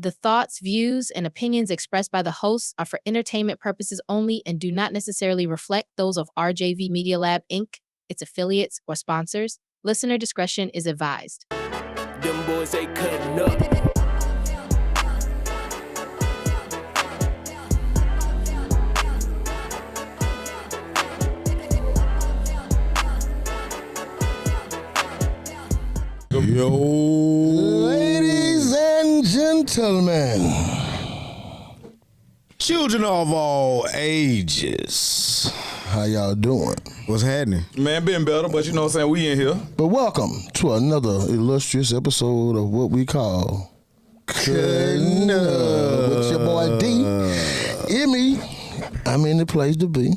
The thoughts, views, and opinions expressed by the hosts are for entertainment purposes only and do not necessarily reflect those of RJV Media Lab, Inc., its affiliates, or sponsors. Listener discretion is advised. Them boys, they cutting up. Yo, ladies and gentlemen, children of all ages, how y'all doing? what's happening? Man, been better, but you know what I'm saying? We in here. But welcome to another illustrious episode of what we call Kuttin Up with your boy D. Emmy, I'm in the place to be.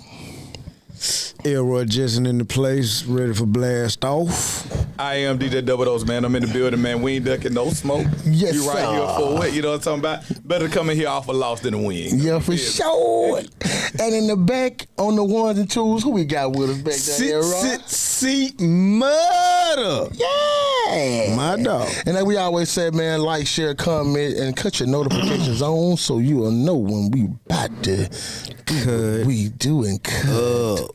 Elroy Jason in the place, ready for blast off. I am DJ Double Dose, man. I'm in the building, man. We ain't ducking no smoke. Yes, You right sir. here for it. You know what I'm talking about? Better come in here off a loss than a win. Yeah, for sure. And in the back, on the ones and twos, who we got with us back there, Seat murder. Yeah. My dog. And like we always say, man, like, share, comment, and cut your notifications on so you will know when we about to do what we do and cut.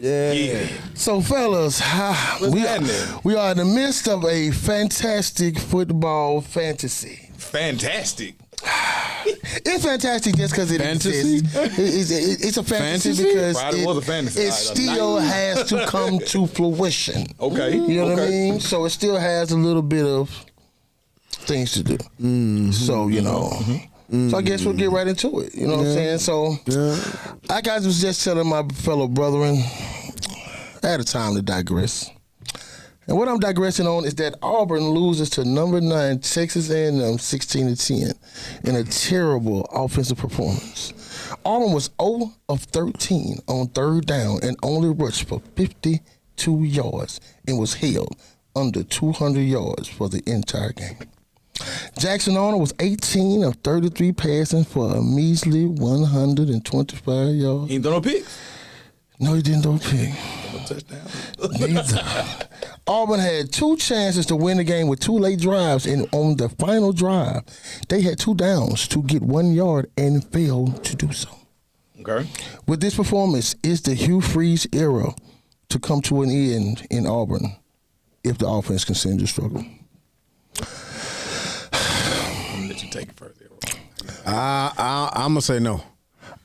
Yeah. So, fellas, we are in the midst of a fantastic football fantasy. Fantastic. It's fantastic just because it Fantasy? exists. It's a fantasy because Friday was a fantasy. it All right, still has to come to fruition. Okay. You know what I okay. mean? So it still has a little bit of things to do. So, you know. So I guess we'll get right into it. You know what I'm saying? So I guys was just telling my fellow brethren, I had a time to digress. And what I'm digressing on is that Auburn loses to number 9 Texas A&M 16-10 in a terrible offensive performance. Auburn was 0 of 13 on third down and only rushed for 52 yards and was held under 200 yards for the entire game. Jackson Arnold was 18 of 33 passing for a measly 125 yards. He ain't throw no picks. No, he didn't throw a pick. No touchdown. Neither. Auburn had 2 chances to win the game with 2 late drives, and on the final drive, they had 2 downs to get 1 yard and failed to do so. Okay. With this performance, is the Hugh Freeze era to come to an end in Auburn if the offense continues to struggle? I'm gonna let you take it first. I'm going to say no.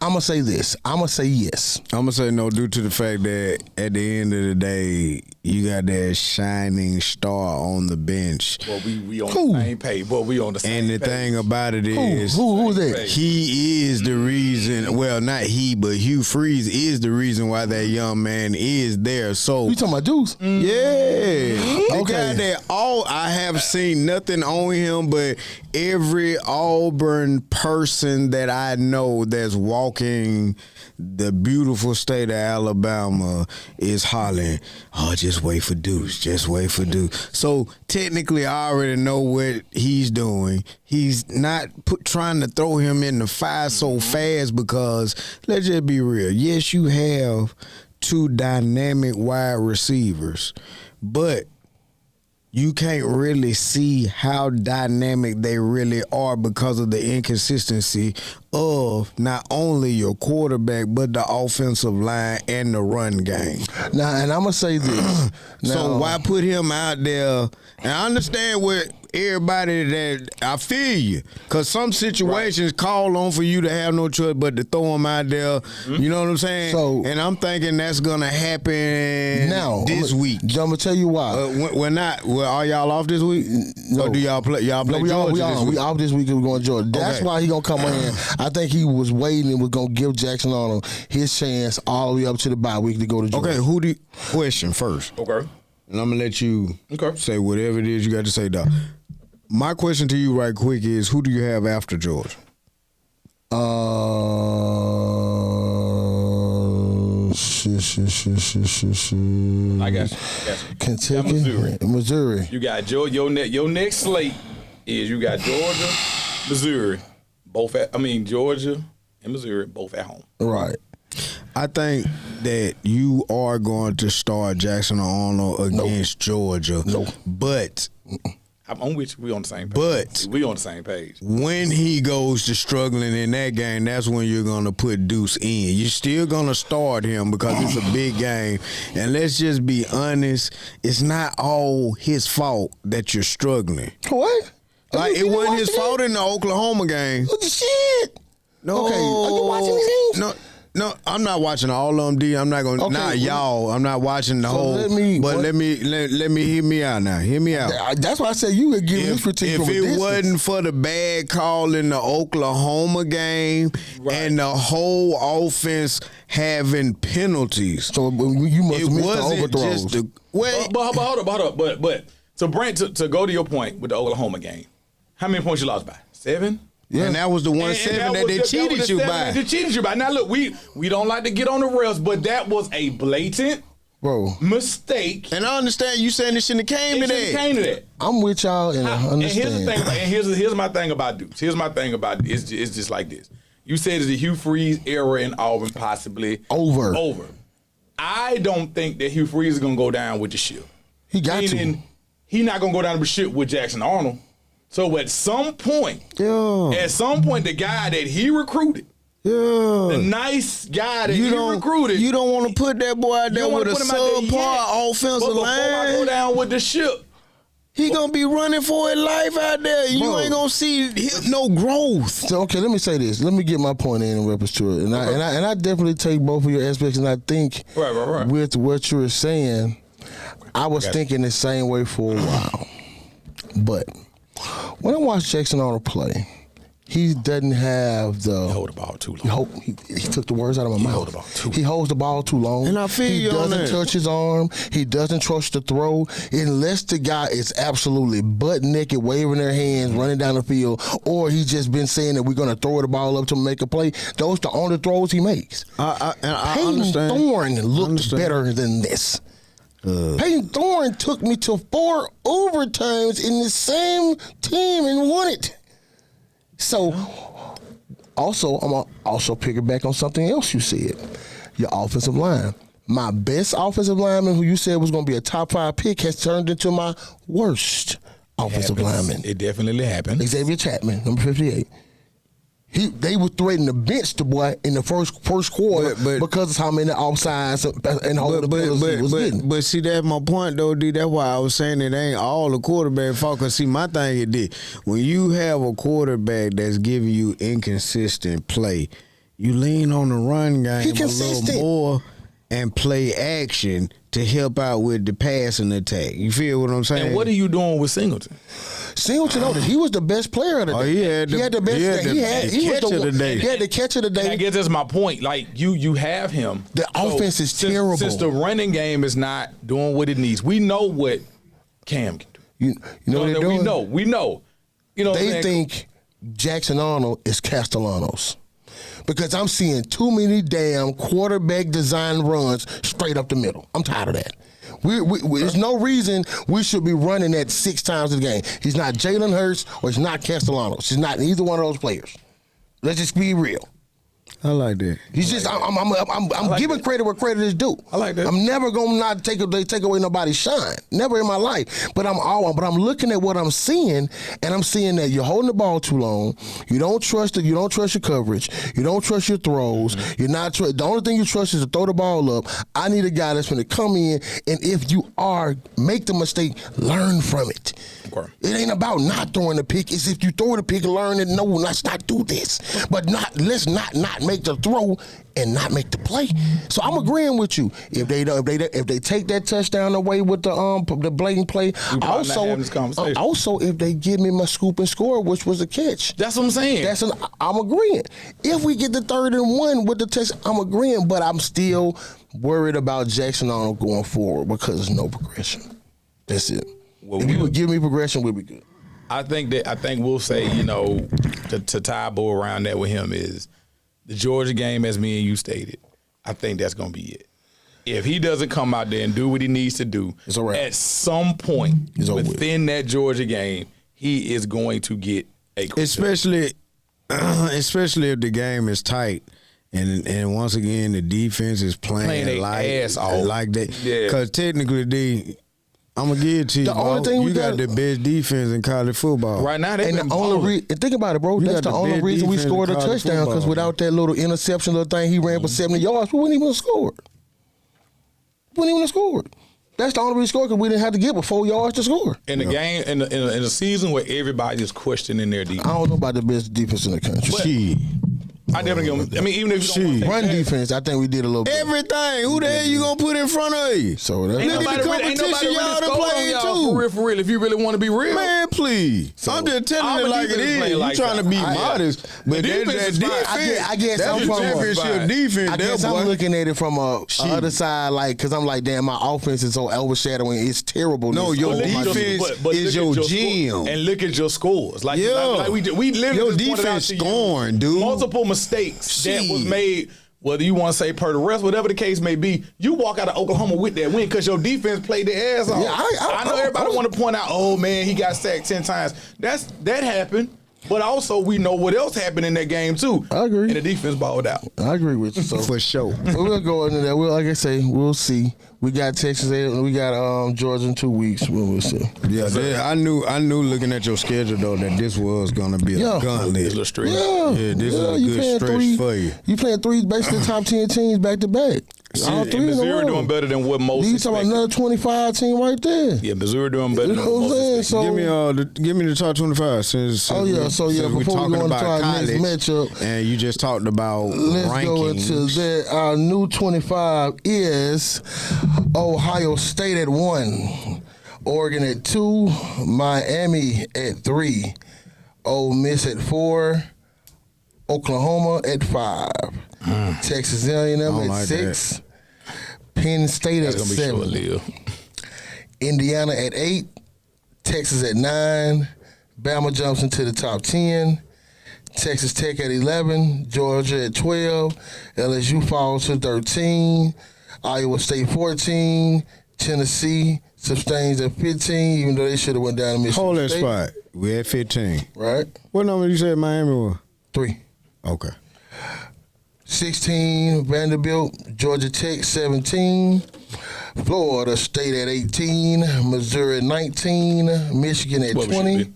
I'm going to say this. I'm going to say yes. I'm going to say no due to the fact that at the end of the day, you got that shining star on the bench. Well, we on Who? the same page. Well, we on the same And the page. thing about it is, Who's that? he is the reason, well, not he, but Hugh Freeze is the reason why that young man is there. So, You talking about Deuce? yeah. The Okay. guy that I have seen nothing on him, but every Auburn person that I know that's walking the beautiful state of Alabama is hollering, oh, just wait for Deuce, just wait for Deuce. So technically I already know what he's doing. He's not trying to throw him in the fire so fast because, let's just be real, yes, you have 2 dynamic wide receivers, but you can't really see how dynamic they really are because of the inconsistency of not only your quarterback, but the offensive line and the run game. Now, and I'm going to say this. So why put him out there? And I understand what everybody that I feel you, because some situations call on for you to have no choice but to throw him out there. You know what I'm saying? So, and I'm thinking that's gonna happen this week. I'm going to tell you why. We're not. Well, are y'all off this week? No. Or do y'all play? Y'all play Georgia this week? We off this week and we're going to Georgia. That's Okay. why he going to come in. I think he was waiting and was going to give Jackson Arnold his chance all the way up to the bye week to go to Georgia. Okay, who do you question first? Okay. And I'm gonna let you Okay. say whatever it is you got to say, Doc. My question to you right quick is, who do you have after Georgia? I got you. Kentucky, Missouri. Missouri. You got Georgia. Your next slate is you got Georgia, Missouri, Georgia and Missouri both at home. Right. I think that you are going to start Jackson Arnold against Georgia. No. But I'm with you. We on the same page. But we on the same page. when he goes to struggling in that game, that's when you're gonna put Deuce in. You're still gonna start him because it's a big game. And let's just be honest, it's not all his fault that you're struggling. What? Like it wasn't his fault in the Oklahoma game. What the shit? No, Okay, are you watching these games? No, I'm not watching all of them, D. I'm not going to, not y'all. I'm not watching the whole. Let me hear me out now. Hear me out. That's why I said you would give me critique from a distance. If it wasn't for the bad call in the Oklahoma game and the whole offense having penalties. So you must have missed the overthrows. Just the, wait. But hold up. But so Brent, to go to your point with the Oklahoma game, how many points you lost by? 7? Yeah. And that was the 1-7 that they cheated you by. They cheated you by. Now look, we don't like to get on the rails, but that was a blatant mistake. And I understand you saying it shouldn't have came to that. I'm with y'all and I understand. And here's my thing about Dukes. Here's my thing about it. It's just like this. You said it's the Hugh Freeze era in Auburn possibly over. I don't think that Hugh Freeze is gonna go down with the ship. He got to. He's not gonna go down with the ship with Jackson Arnold. So at some point, the guy that he recruited, the nice guy that he recruited, you don't want to put that boy out there with a subpar offensive line. Before I go down with the ship, he gonna be running for his life out there. You ain't gonna see no growth. So okay, let me say this. Let me get my point in reference to it, and I definitely take both of your aspects, and I think with what you're saying, I was thinking the same way for a while, but. When I watch Jackson Arnold play, he doesn't have the. He hold the ball too long. He took the words out of my mouth. He holds the ball too long. And I feel he doesn't touch his arm. He doesn't trust the throw unless the guy is absolutely butt naked, waving their hands, running down the field, or he's just been saying that we're going to throw the ball up to make a play. Those are the only throws he makes. I Peyton Thorne looked better than this. Peyton Thorne took me to 4 overtimes in the same team and won it. So, also, I'm going to also piggyback on something else you said. Your offensive line. My best offensive lineman, who you said was going to be a top 5 pick, has turned into my worst offensive lineman. It definitely happened. Xavier Chapman, number 58. They were threatening to bench the boy in the first quarter because of how many offsides and holding the penalties he was getting. But see, that's my point, though, D. That's why I was saying it ain't all the quarterback fault. Because, see, my thing is this. When you have a quarterback that's giving you inconsistent play, you lean on the run game a little more and play action to help out with the passing attack. You feel what I'm saying? And what are you doing with Singleton? Singleton, he was the best player of the day. He had the best. He had the catch of the day. And I guess that's my point. Like you have him. The offense is terrible. Since the running game is not doing what it needs, we know what Cam can do. You know what they're doing? We know. You know, they think Jackson Arnold is Castellanos. Because I'm seeing too many damn quarterback design runs straight up the middle. I'm tired of that. There's no reason we should be running that 6 times a game. He's not Jalen Hurts or he's not Castellanos. He's not either one of those players. Let's just be real. I like that. He's just I'm giving credit where credit is due. I like that. I'm never gonna not take away nobody's shine. Never in my life. But I'm looking at what I'm seeing, and I'm seeing that you're holding the ball too long. You don't trust it. You don't trust your coverage. You don't trust your throws. You're not. The only thing you trust is to throw the ball up. I need a guy that's going to come in, and if you make the mistake, learn from it. Okay. It ain't about not throwing the pick. It's if you throw the pick, learn it. No, let's not do this. But let's not make the throw and not make the play. So I'm agreeing with you. If they take that touchdown away with the blatant play, also if they give me my scoop and score, which was a catch. That's what I'm saying. I'm agreeing. If we get the 3rd and 1 with the touch, I'm agreeing. But I'm still worried about Jackson Arnold going forward because there's no progression. That's it. Well, if you would give me progression, we'll be good. I think we'll say, to tie a bow around that with him is the Georgia game, as me and you stated. I think that's going to be it. If he doesn't come out there and do what he needs to do, at some point within that Georgia game, he is going to get a especially if the game is tight. And once again, the defense is playing like ass off. Like that. Because technically, I'm gonna give it to you. The only thing you we got got- the best defense in college football. Right now, they And been the only balling. think about it, bro. You That's got the the only best reason we defense scored a in college touchdown, because football, without that little interception little thing he ran for 70 yards, we wouldn't even have scored. That's the only reason we scored, because we didn't have to get but 4 yards to score. In the game, in the season where everybody is questioning their defense. I don't know about the best defense in the country. Shit. I definitely give them. I mean, even if you don't Shit. want Run defense, I think we did a little bit. Everything. Who the hell you gonna put in front of you? So that's Ain't Look at nobody the really, ain't competition nobody y'all really done scored on played y'all too. for real. If you really want to be real, Man, please. I'm just telling Auburn it like it defense is. playing You like trying to that. be Yeah. modest, but The that defense is fine. defense, I guess that's I'm the from a- championship defense. I guess that I'm boy. looking at it from a Shit. other side, like, because I'm like, damn, my offense is so overshadowing. It's terrible. No, This your over my defense But is look your at gym. and look at your scores. Like, Yeah. like we literally Your just pointed out defense to you scoring, dude. multiple mistakes that was Shit. made. Whether you want to say per the rest, whatever the case may be, you walk out of Oklahoma with that win because your defense played their ass off. Yeah, I know everybody want to point out, oh man, he got sacked 10 times. That happened. But also, we know what else happened in that game too. I agree. And the defense balled out. I agree with you. So For sure. we'll go into that. We'll, like I say, we'll see. We got Texas. We got Georgia in 2 weeks. We'll see. Yeah, I knew looking at your schedule though that this was gonna be a Yeah. gauntlet. It's a stretch. Yeah, this is a you good playing stretch for you. You playing three, basically top 10 teams back to back. All And three in a Missouri row. doing better than what most You talking about expected. another 25 team right there. Yeah, Missouri doing better You than know what what I'm most saying? expected. So Give me the top 25 since Oh, yeah. So, yeah, since we before we talking go into about our next college, matchup, and you just talked about let's rankings. go into that. Our new 25 is Ohio State at 1, Oregon at 2, Miami at 3, Ole Miss at 4, Oklahoma at 5, Texas A&M don't at like 6, Penn State That's at gonna be 7, short-lived. Indiana at 8, Texas at 9, Bama jumps into the top 10, Texas Tech at 11, Georgia at 12, LSU falls to 13, Iowa State 14, Tennessee sustains at 15, even though they should have went down to Michigan Hold that State. spot. We at 15. Right? What number you said Miami was? 3. Okay. 16, Vanderbilt, Georgia Tech 17, Florida State at 18, Missouri at 19, Michigan at What we should 20, be.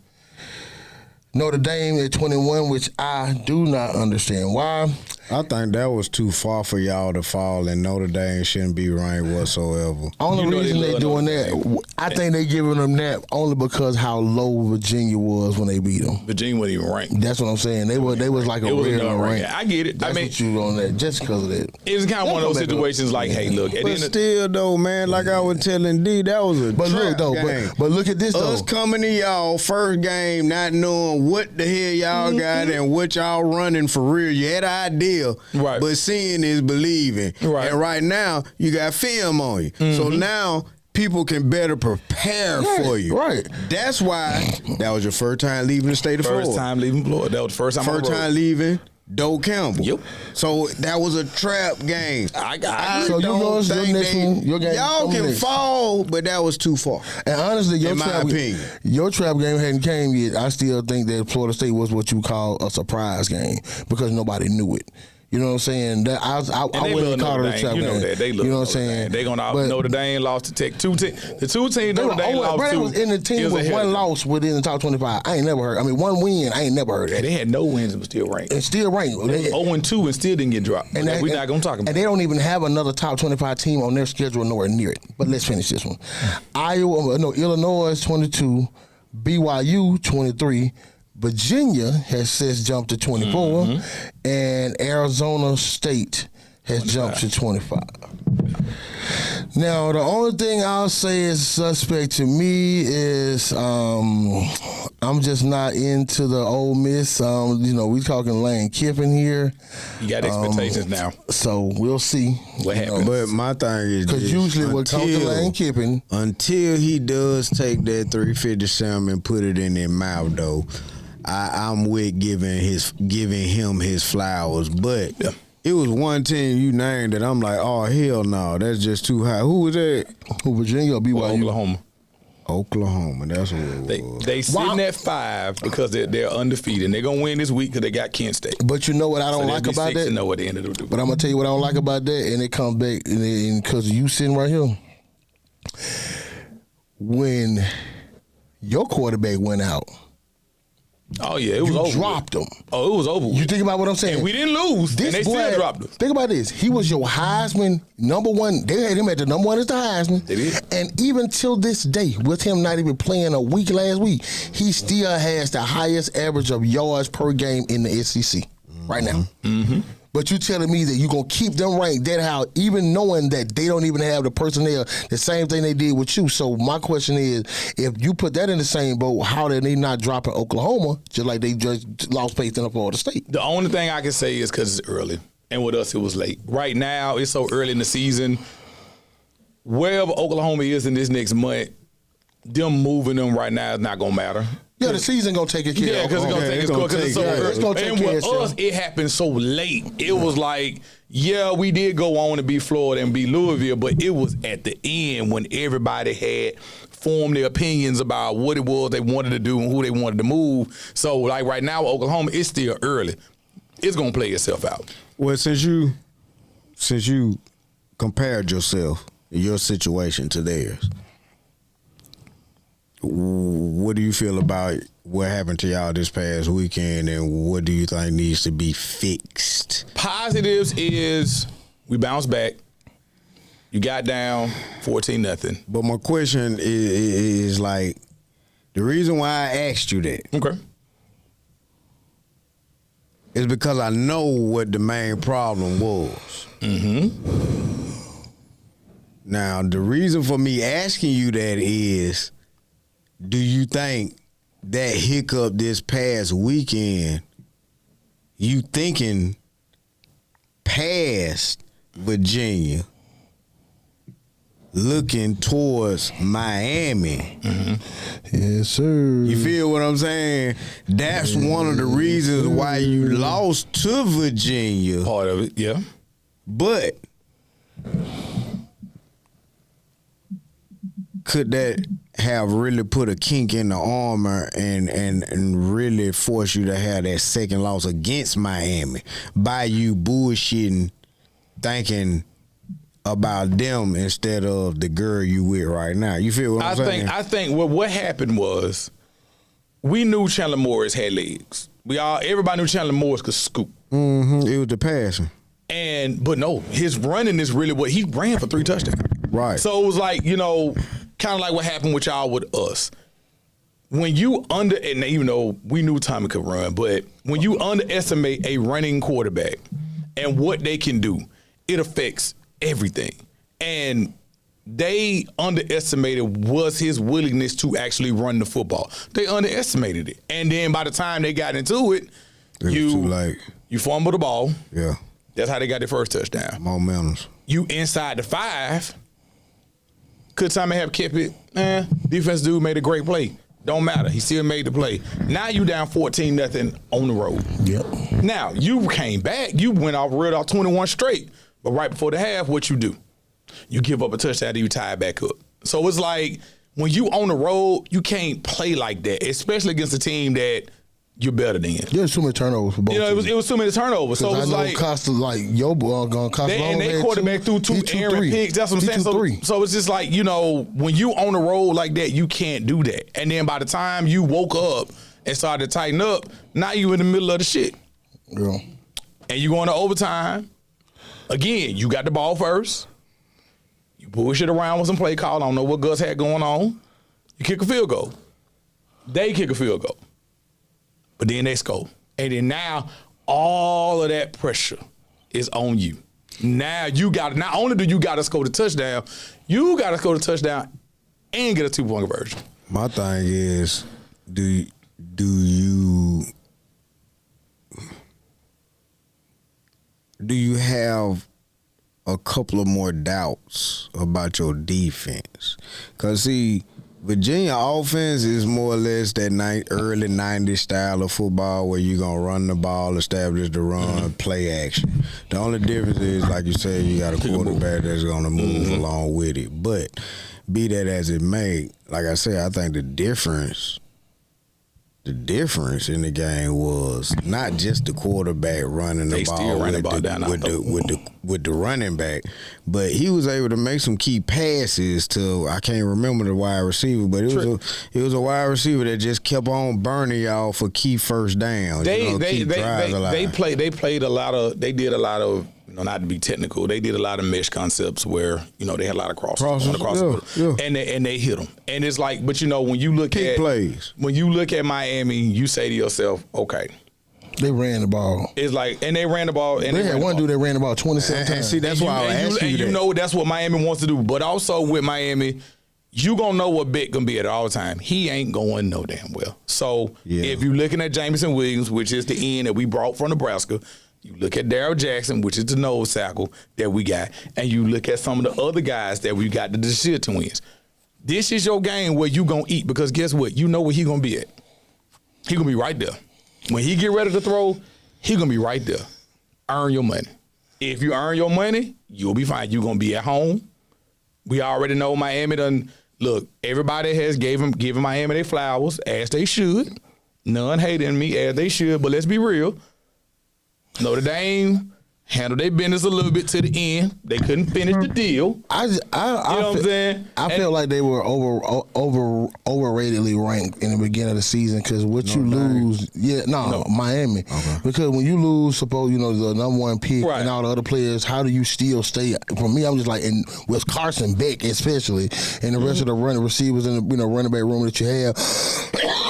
Notre Dame at 21, which I do not understand why. I think that was too far for y'all to fall, and Notre Dame shouldn't be ranked whatsoever. Only You know reason they they love doing Notre that, I think they giving them that only because how low Virginia was when they beat them. Virginia wasn't even ranked. That's what I'm saying. They was like a It was real another rank. rank. I get it. That's I mean, what you on that just because of that. it's kind of one of those situations like, hey, look, at the But end of still, though, man, like I was telling D, that was a But trap look though, game. but look at this though. Us coming to y'all first game, not knowing what the hell y'all got and what y'all running for real. You had an idea, Right. but seeing is believing. Right. And right now, you got film on you. So now people can better prepare for you. right. That's why that was your first time leaving the state of first Florida. time leaving Florida. That was the first time. First on the road. time leaving Doe Campbell. Yep. So that was a trap game. I So don't yours, your think next one, your game y'all coming can next. fall, but that was too far. And honestly, In my opinion. your trap game hadn't came yet. I still think that Florida State was what you call a surprise game because nobody knew it. You know what I'm saying? That I And they wouldn't love call it Notre a Dame. trap You know game. that. They love you know what I'm Notre Dame. saying? They're going to But Notre Dame lost to Tech. The two teams they Notre were Dame lost Brad to was in the team is with ahead one of them. loss within the top 25. I ain't never heard. I mean, one win. I ain't never heard Yeah, that. they had no wins and was still ranked. And still ranked. They 0-2 and still didn't get dropped. We're not going to talk about And they don't even have another top 25 team on their schedule nowhere near it. But let's finish this one. Illinois 22, BYU 23, Virginia has since jumped to 24, and Arizona State has jumped to 25. Now, the only thing I'll say is suspect to me is I'm just not into the Ole Miss. We talking Lane Kiffin here. You got expectations now. So we'll see What happens? But my thing is because this, usually what comes to Lane Kiffin, until he does take that 350 salmon and put it in their mouth, though, I'm with giving him his flowers. But it was one team you named that I'm like, oh hell no, that's just too high. Who was that? who Virginia or BYU? Oklahoma. Oklahoma. That's what it was. They sitting at 5 because they're undefeated. And they're going to win this week because they got Kent State. But you know what I don't So like they'll be about 6 that? and 0 at the end of the But I'm gonna tell you what I don't like about that, and it comes back because you sitting right here. when your quarterback went out. Oh yeah, it was over. You dropped him. Oh, it was over. You think about what I'm saying? And we didn't lose, and they still dropped us. Think about this. He was your Heisman #1. They had him at the #1 as the Heisman. They did. And even till this day, with him not even playing a week last week, he still has the highest average of yards per game in the SEC right now. Mm-hmm. But you telling me that you're going to keep them ranked that how, even knowing that they don't even have the personnel, the same thing they did with you. So my question is, if you put that in the same boat, how did they not drop in Oklahoma just like they just lost faith in Florida State? The only thing I can say is because it's early. And with us, it was late. Right now, it's so early in the season. Wherever Oklahoma is in this next month, them moving them right now is not going to matter. Yeah, the season gonna take it care of. Yeah, because it's gonna take its course because it's so early. It's gonna take and care with of us, it happened so late. It was like, yeah, we did go on to beat Florida and beat Louisville, but it was at the end when everybody had formed their opinions about what it was they wanted to do and who they wanted to move. So, like right now, with Oklahoma, it's still early. It's gonna play itself out. Well, since you compared yourself, your situation to theirs, what do you feel about what happened to y'all this past weekend, and what do you think needs to be fixed? Positives is we bounced back. You got down 14-0. But my question is like, the reason why I asked you that Okay. is because I know what the main problem was. Mm-hmm. Now, the reason for me asking you that is, do you think that hiccup this past weekend, you thinking past Virginia, looking towards Miami? Mm-hmm. Yes, sir. You feel what I'm saying? That's one of the reasons why you lost to Virginia. Part of it, yeah. But could that have really put a kink in the armor and really force you to have that second loss against Miami by you bullshitting, thinking about them instead of the girl you with right now? You feel what I'm saying? I think what happened was we knew Chandler Morris had legs. Everybody knew Chandler Morris could scoop. Mm-hmm. It was the passing. But no, his running is really what he ran for 3 touchdowns. Right. So it was like, kind of like what happened with y'all with us. When you and even though we knew Tommy could run, but when you underestimate a running quarterback and what they can do, it affects everything. And they underestimated was his willingness to actually run the football. They underestimated it. And then by the time they got into it, too late. You fumbled the ball. Yeah. That's how they got their first touchdown. Momentums. You inside the 5. Could Tommy have kept it? Defense dude made a great play. Don't matter. He still made the play. Now you down 14-0 on the road. Yep. Now you came back. You went off, reeled off 21 straight. But right before the half, what you do? You give up a touchdown and you tie it back up. So it's like when you on the road, you can't play like that, especially against a team that you're better than. There's too many turnovers for both. It was too many turnovers. So it was like Costa, like your boy, Costa. And they quarterback threw 2 errant picks. That's what I'm saying. So it's just like, when you on the road like that, you can't do that. And then by the time you woke up and started to tighten up, now you in the middle of the shit. Yeah. And you going to overtime. Again, you got the ball first. You bullshit around with some play call. I don't know what Gus had going on. You kick a field goal. They kick a field goal. But then they score. And then now all of that pressure is on you. Now not only do you got to score the touchdown, you got to score the touchdown and get a 2-point conversion. My thing is, do you have a couple of more doubts about your defense? Because, see, Virginia offense is more or less that early 90s style of football where you're going to run the ball, establish the run, play action. The only difference is, like you said, you got a quarterback that's going to move along with it. But be that as it may, like I said, I think the difference The difference in the game was not just the quarterback running the ball, still running the ball down with the running back, but he was able to make some key passes to, I can't remember the wide receiver, but it was a wide receiver that just kept on burning y'all for key first downs. They did a lot of not to be technical, they did a lot of mesh concepts where they had a lot of crosses. And they hit them. And it's like, but when you look at plays, when you look at Miami, you say to yourself, okay, they ran the ball. It's like, and they ran the ball. And they had one dude that ran the ball 27 times. And see, that's why I asked you that. And you know that's what Miami wants to do. But also with Miami, you gonna know what Beck gonna be at all time. He ain't going no damn well. So if you're looking at Jameson Williams, which is the end that we brought from Nebraska, you look at Darryl Jackson, which is the nose tackle that we got, and you look at some of the other guys that we got, the Deshaun twins. This is your game where you gonna eat, because guess what? You know where he gonna be at. He gonna be right there. When he get ready to throw, he gonna be right there. Earn your money. If you earn your money, you'll be fine. You gonna be at home. We already know Miami done. Look, everybody has given Miami their flowers, as they should. None hating me, as they should, but let's be real. Notre Dame handled their business a little bit to the end. They couldn't finish the deal. You know what I'm saying? I felt like they were overratedly ranked in the beginning of the season, because lose, Miami. Okay. Because when you lose, suppose the number one pick and all the other players, how do you still stay? For me, I'm just like, and with Carson Beck especially, and the rest of the running receivers in the running back room that you have,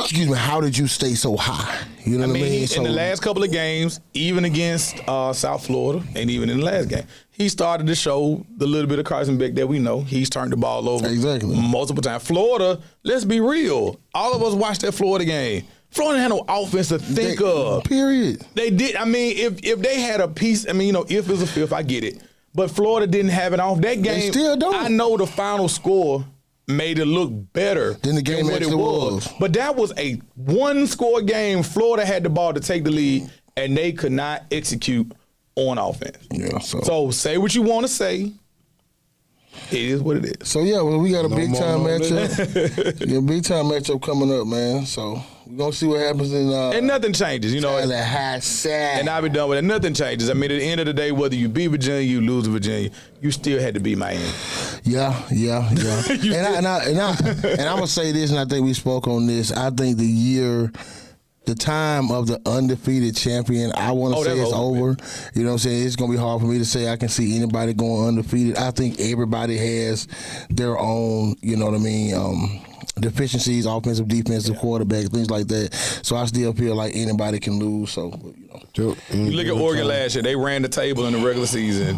excuse me, how did you stay so high? You know what I mean? In the last couple of games, even against South Florida, and even in the last game, he started to show the little bit of Carson Beck that we know. He's turned the ball over multiple times. Florida, let's be real. All of us watched that Florida game. Florida had no offense to think of. Period. They did. I mean, if they had a piece, if it's a fifth, I get it. But Florida didn't have it off. That game, they still don't. I know the final score made it look better than the game what it was. But that was a one-score game. Florida had the ball to take the lead, and they could not execute on offense. Yeah. So say what you want to say. It is what it is. So we got a big time matchup. Big time matchup coming up, man. So we're gonna see what happens in and nothing changes, And I'll be done with it. Nothing changes. I mean, at the end of the day, whether you beat Virginia, you lose to Virginia, you still had to beat Miami. Yeah. and I'm gonna say this, and I think we spoke on this. I think the time of the undefeated champion, I want to say it's over. You know what I'm saying? It's going to be hard for me to say I can see anybody going undefeated. I think everybody has their own, deficiencies, offensive, defensive, quarterback, things like that. So I still feel like anybody can lose. So, You look at Oregon last year. They ran the table in the regular season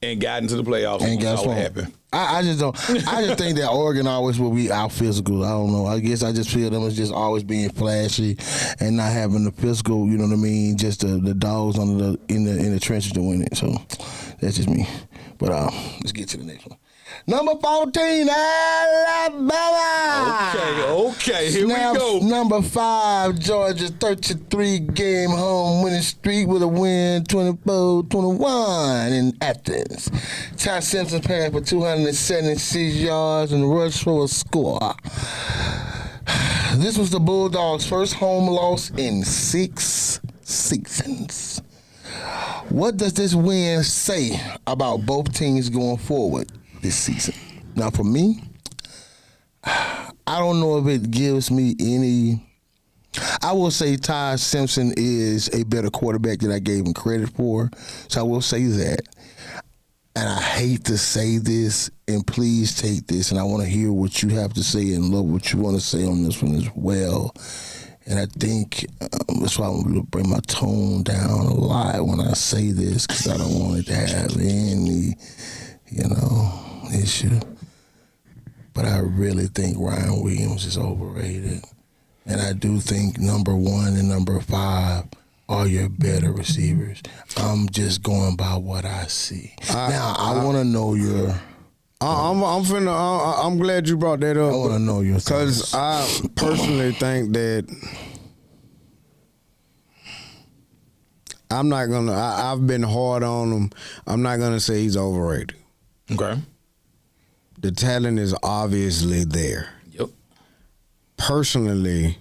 and got into the playoffs. And guess what happened? I just don't. I just think that Oregon always will be out physical. I don't know. I guess I just feel them as just always being flashy and not having the physical. You know what I mean? Just the dogs in the trenches to win it. So that's just me. But let's get to the next one. Number 14, Alabama. Okay, here we go. Number 5, Georgia, 33-game home winning streak with a win 24-21 in Athens. Ty Simpson passed for 276 yards and rushed for a score. This was the Bulldogs' first home loss in 6 seasons. What does this win say about both teams going forward this season? Now, for me, I don't know if it gives me any. I will say Ty Simpson is a better quarterback than I gave him credit for, so I will say that. And I hate to say this, and please take this, and I want to hear what you have to say and love what you want to say on this one as well. And I think that's why I'm going to bring my tone down a lot when I say this, because I don't want it to have any, issue. But I really think Ryan Williams is overrated. And I do think number 1 and number 5 are your better receivers. I'm just going by what I see. I want to know your... I'm glad you brought that up. I want to know your thoughts. Because I personally think that I'm not going to... I've been hard on him. I'm not going to say he's overrated. Okay. The talent is obviously there. Yep. Personally,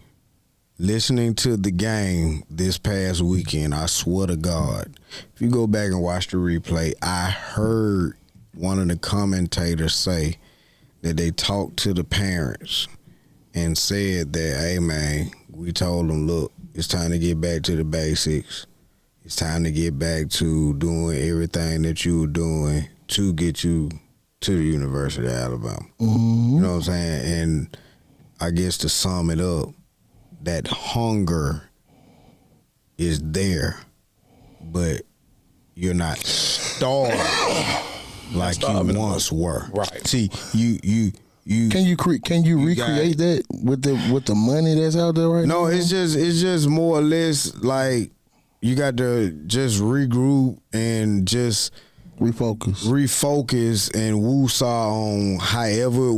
listening to the game this past weekend, I swear to God, if you go back and watch the replay, I heard one of the commentators say that they talked to the parents and said that, hey, man, we told them, look, it's time to get back to the basics. It's time to get back to doing everything that you were doing to get you to the University of Alabama. Mm-hmm. You know what I'm saying? And I guess to sum it up, that hunger is there, but you're not starved like you once were. Right. See, you Can you recreate that with the money that's out there right now? No, it's just more or less like you got to just regroup and just refocus and woosah on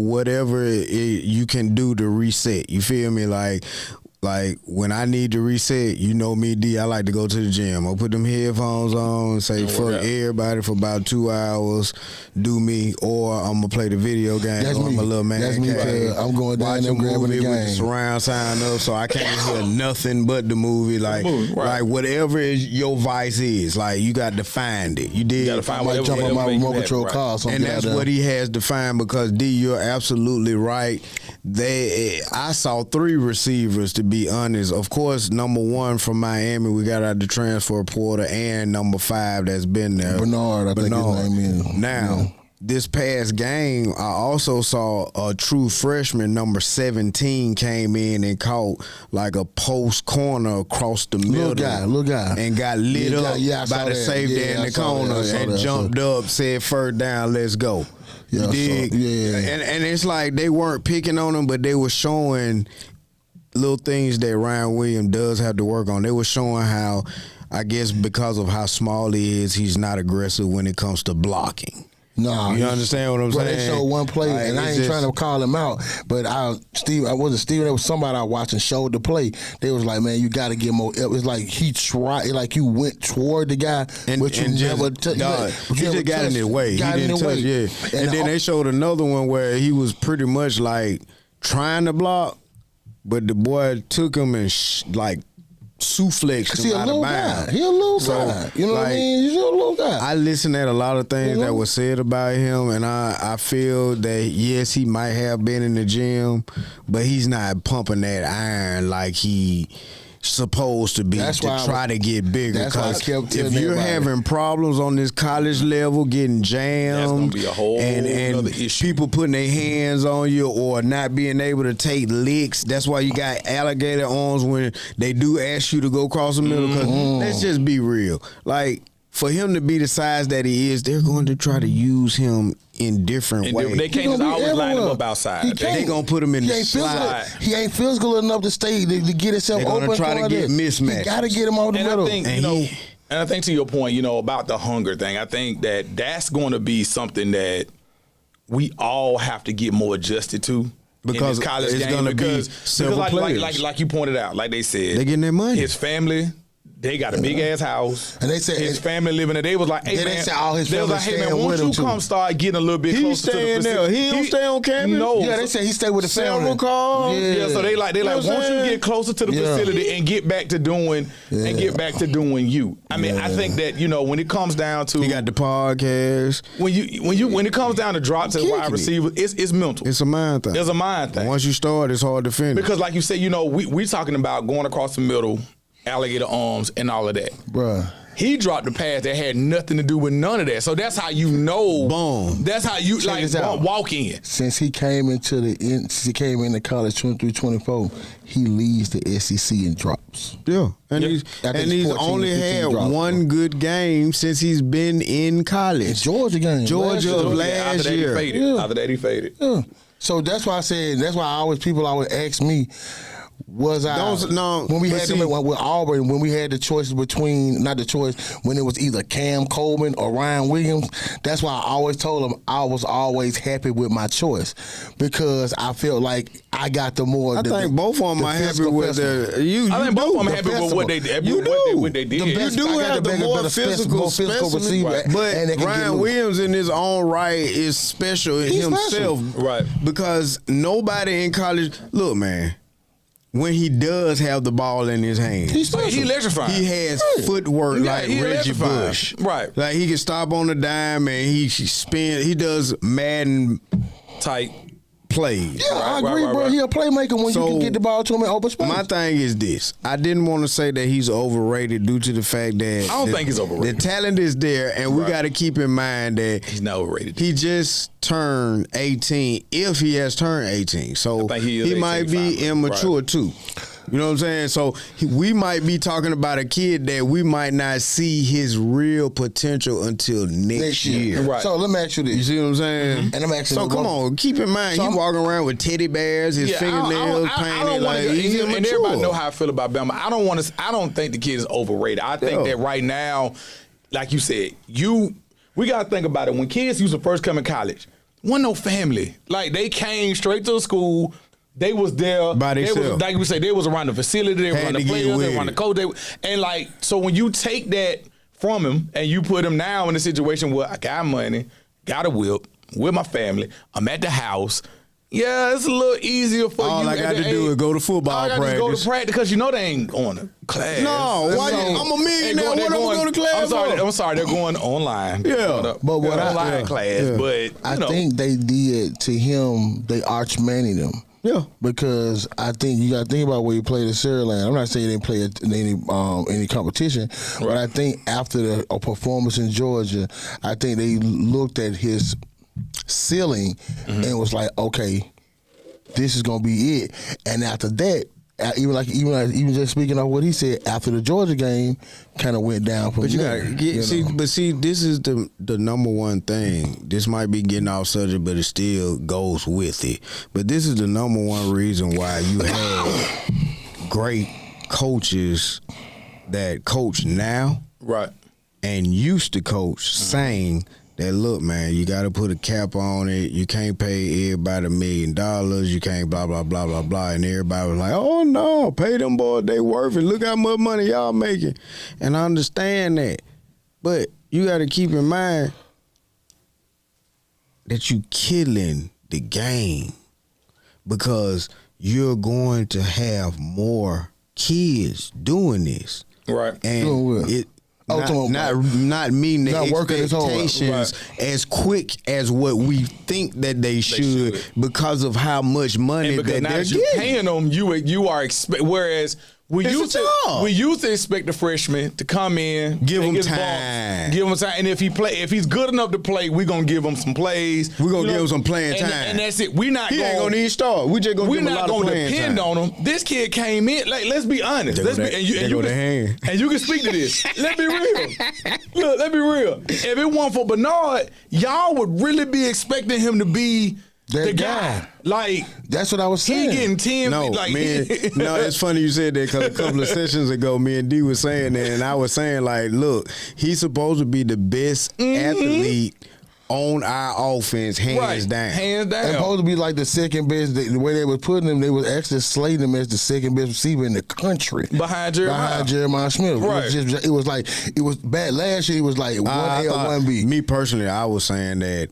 whatever you can do to reset. You feel me? Like when I need to reset, you know me, D, I like to go to the gym. I'll put them headphones on and say, fuck everybody for about 2 hours, do me, or I'm going to play the video game. That's or me. I'm a little man. That's me, I'm going down there grabbing the game. With the surround sound up so I can't hear nothing but the movie. Like whatever your vice is, like you got to find it. You did. You got to find whatever. Jump on my remote control car. And that's what he has to find because, D, you're absolutely right. I saw 3 receivers, to be honest. Of course, number 1 from Miami, we got out the transfer portal, and number 5 that's been there. Bernard, I think his name is. Now, this past game, I also saw a true freshman, number 17, came in and caught like a post corner across the middle. Little guy. And got lit up by the safety in the corner and jumped up, said, first down, let's go. Yeah, And it's like they weren't picking on him, but they were showing little things that Ryan Williams does have to work on. They were showing how, I guess because of how small he is, he's not aggressive when it comes to blocking. No, you understand what I'm saying? They showed one play, and I ain't trying to call him out, but Steve. There was somebody I watched and showed the play. They was like, man, you got to get more. It was like he tried, like you went toward the guy, but you never touched. He just got in his way. He didn't touch. Yeah, and then they showed another one where he was pretty much like trying to block, but the boy took him and soufflexed him out of bounds. He a little guy. You know what I mean? He's a little guy. I listened at a lot of things that were said about him, and I feel that, yes, he might have been in the gym, but he's not pumping that iron like he supposed to be try to get bigger. Because if you're having problems on this college level, getting jammed, that's gonna be a whole and issue. People putting their hands on you or not being able to take licks. That's why you got alligator arms when they do ask you to go across the middle. Because let's just be real, like, for him to be the size that he is, they're going to try to use him in different ways. They can't just always line him up outside. They're going to put him in the slide. He ain't physical enough to stay to get himself open. They're going to try to get mismatched. You got to get him out the middle. And I think to your point, about the hunger thing, I think that's going to be something that we all have to get more adjusted to. Because in this college it's game going to be several players. Like you pointed out, like they said. They're getting their money. His family, they got a big ass house, and they said his family living there. They was like, "Hey man," they said all his they was like, "Hey man, won't you come start getting a little bit closer to the facility?" He don't stay on campus. No, yeah, they said he stayed with the family. Several calls. Yeah, so they like, won't you get closer to the facility and get back to doing you? I mean, I think that when it comes down to he got the podcast. When it comes down to drops as wide receiver, it's mental. It's a mind thing. It's a mind thing. Once you start, it's hard to finish. Because like you said, we talking about going across the middle, alligator arms, and all of that. Bruh. He dropped the pass that had nothing to do with none of that. So that's how you know. Boom. That's how you walk in. Since he came into college 23-24, he leads the SEC in drops. Yeah, and he's only had one good game since he's been in college. The Georgia game. Georgia of last year. After that, he faded. Yeah. So that's why I said. That's why people always ask me. Was I when we had with Auburn, when we had the choices between when it was either Cam Coleman or Ryan Williams, that's why I always told them I was always happy with my choice because I felt like I got the more. I think both of them are happy with I think both of them are happy with what they did. You did. You do have the more physical receiver, but Ryan Williams in his own right is special in himself, right? Because nobody in college. Look, man. when he does have the ball in his hand, He's He electrifying. he has footwork Yeah, like he Reggie electrifying. Bush. Right. Like he can stop on the dime and he spin. He does Madden Tight. plays. Yeah, I Right, agree, right, bro. right. He a playmaker when you So, can get the ball to him in open space. My thing is this. I didn't want to say that he's overrated due to the fact that I don't think he's overrated. The talent is there, and we Right. got to keep in mind that He's not overrated. he just turned 18, if he has turned 18. So I think he is he 18 might be finally. immature Right. too. You know what I'm saying? So we might be talking about a kid that we might not see his real potential until next year. Right. So let me ask you this. You see what I'm saying? And I'm asking So you, come on, keep in mind, So he I'm- walking around with teddy bears, his fingernails painted like he's and immature. everybody know how I feel about Bama. I don't think the kid is overrated. I think Yeah. that right now, like you said, we gotta think about it. When kids used to first come in college, wasn't no family. Like they came straight to the school. They was there. By They was, themselves. like we say, they was around the facility, they were Had around to the get players, they with were around the it. coach. And like, so when you take that from him and you put him now in a situation where I got money, got a whip, with my family, I'm at the house. Yeah, it's a little easier for All you. I got at to the do age- is go to football All I gotta do is practice. go to practice because you know they ain't going to class. No, why So- you- I'm a millionaire. They're What I'm gonna go to class I'm for? sorry, they're going online. Yeah. They're going But what I- online yeah, class, yeah. but I you know, think they did to him, they arch-mannied him. Yeah. Because I think you got to think about where he played at Saraland. I'm not saying he didn't play at any competition, but I think after a performance in Georgia, I think they looked at his ceiling and was like, okay, this is gonna be it. And after that, even just speaking of what he said, after the Georgia game, kind of went down from But you there. gotta get see, this is the number one thing. This might be getting off subject, but it still goes with it. But this is the number one reason why you have great coaches that coach now right. and used to coach saying that, look, man, you got to put a cap on it. You can't pay everybody $1 million. You can't blah, blah, blah, blah, blah. And everybody was like, oh, no, pay them boys. They worth it. Look how much money y'all making. And I understand that. But you got to keep in mind that you killing the game because you're going to have more kids doing this. Right. And Doing what? it Oh, talking about- not meeting the Not working as hard. expectations as quick as what we think that they should because of how much money And because that now they're that you're getting. paying them, you are expect. Whereas we It's used a job. to expect the freshman to come in, Give take him his time. bumps, give him time, and if he's good enough to play, we're gonna give him some plays. We're gonna You know, give him some playing and, time. And that's it. We not He gonna, ain't gonna need start. We just gonna we're give him a not lot of gonna playing depend time. on him. This kid came in. Like, let's be honest. There Let's go be, that- and you, there and, you go can, the hand. and you can speak to this. Let's be real. Look, let's be real. If it weren't for Bernard, y'all would really be expecting him to be That the guy. guy. Like, That's what I was he saying. getting 10. No, like, man. No, it's funny you said that because a couple of sessions ago, me and D was saying that, and I was saying, like, look, he's supposed to be the best athlete on our offense, hands right, down. hands And down. supposed to be like the second best. The way they were putting him, they was actually slating him as the second best receiver in the country. Behind Jeremiah. Smith. Right. It was like it was bad last year. It was like 1A or 1B. Me personally, I was saying that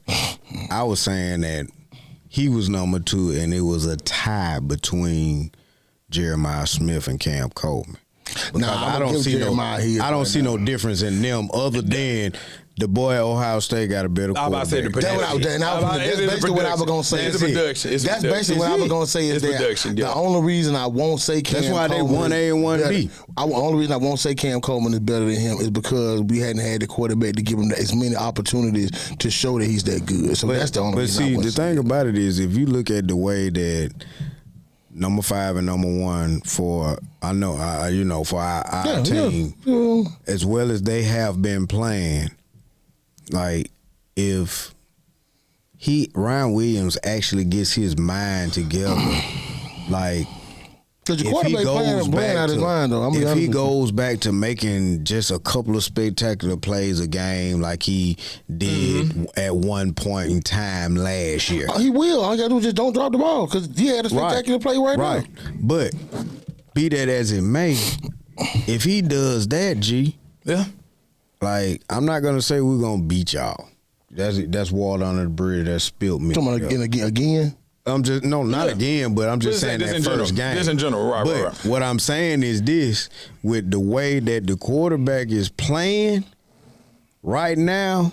he was number 2, and it was a tie between Jeremiah Smith and Cam Coleman. Because Nah, I I'ma don't give see Jeremiah his I don't right see now. no difference in them other than the boy at Ohio State got a better I'm about to say the quarterback. That's what I was, and I was, It's that's the basically what I was gonna say. It's the production. It's That's the basically what I was gonna say. Is It's that production, yeah. the only reason I won't say Cam That's why they Coleman 1A and 1B. The only reason I won't say Cam Coleman is better than him is because we hadn't had the quarterback to give him as many opportunities to show that he's that good. So that's the only But reason. I see, wouldn't the say thing it. about it is, if you look at the way that number 5 and number 1 for for our team, Yeah. as well as they have been playing, like if Ryan Williams actually gets his mind together, like. Because your If he quarterback goes playing out back his to, mind though. I'm if he goes back to making just a couple of spectacular plays a game like he did at one point in time last year, He will. All you gotta do is just don't drop the ball because he had a spectacular play right now. But be that as it may, if he does that, Yeah. like I'm not gonna say we're gonna beat y'all. That's water under the bridge. That's spilt me. Talking about again. I'm just not again, but I'm just saying that first game. This in general, right, but right. what I'm saying is this: with the way that the quarterback is playing right now,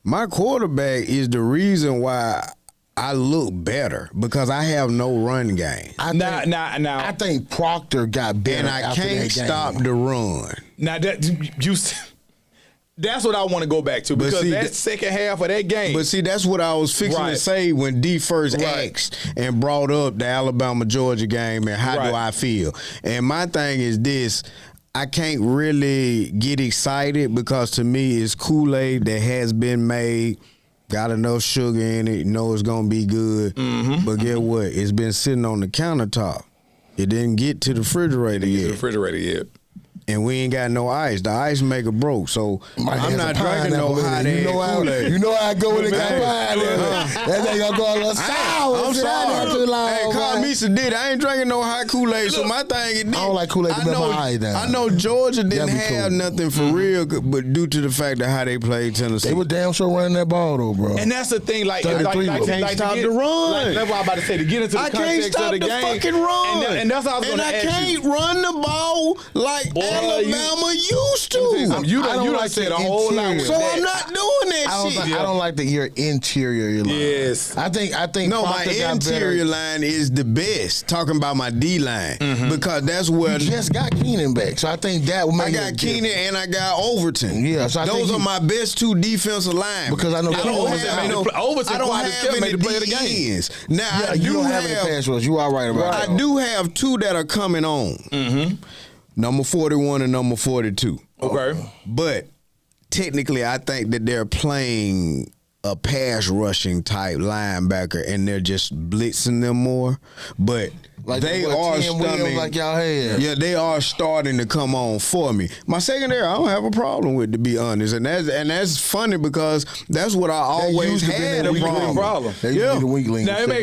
my quarterback is the reason why I look better because I have no run game. I think Proctor got better, and I after can't that game. stop the run. Now that's what I want to go back to because that second half of that game. But see, that's what I was fixing to say when D first asked and brought up the Alabama-Georgia game and how do I feel. And my thing is this. I can't really get excited because to me it's Kool-Aid that has been made, got enough sugar in it, know it's going to be good. Mm-hmm. But get what? It's been sitting on the countertop. It didn't get to the refrigerator yet. And we ain't got no ice. The ice maker broke, so I'm not drinking no hot ass Kool-Aid. You know how I go when it got pie there. That ain't gonna go a little sour. I'm sorry. Hey, call me Sadid. I ain't drinking no hot Kool-Aid, so my thing is this. I don't like Kool-Aid to make my eye down. I know Georgia didn't have nothing for real, but due to the fact of how they played Tennessee. They were damn sure running that ball, though, bro. And that's the thing, I can't stop the run. That's what I'm about to say, to get into the context of the game. I can't stop the fucking run. And that's what I was going to ask you. And I can't run the ball like Alabama used to. You done said a whole lot. So I'm not doing that shit. I don't like your interior line. Yes. I think no, my interior line is the best. Talking about my D line because that's where you just got Keenan back. So I think that will make. I got Keenan and I got Overton. Yeah, so those are my best two defensive linemen. Because I know I don't have any DNs. Now you don't have any pass rush. You are right about that. I do have two that are coming on. Number 41 and number 42. Okay. But technically, I think that they're playing a pass rushing type linebacker and they're just blitzing them more. But like they are starting. Like y'all had. Yeah, they are starting to come on for me. My secondary, I don't have a problem with, to be honest. And that's funny because that's what I always had a problem. They used to be the weak link. Now let me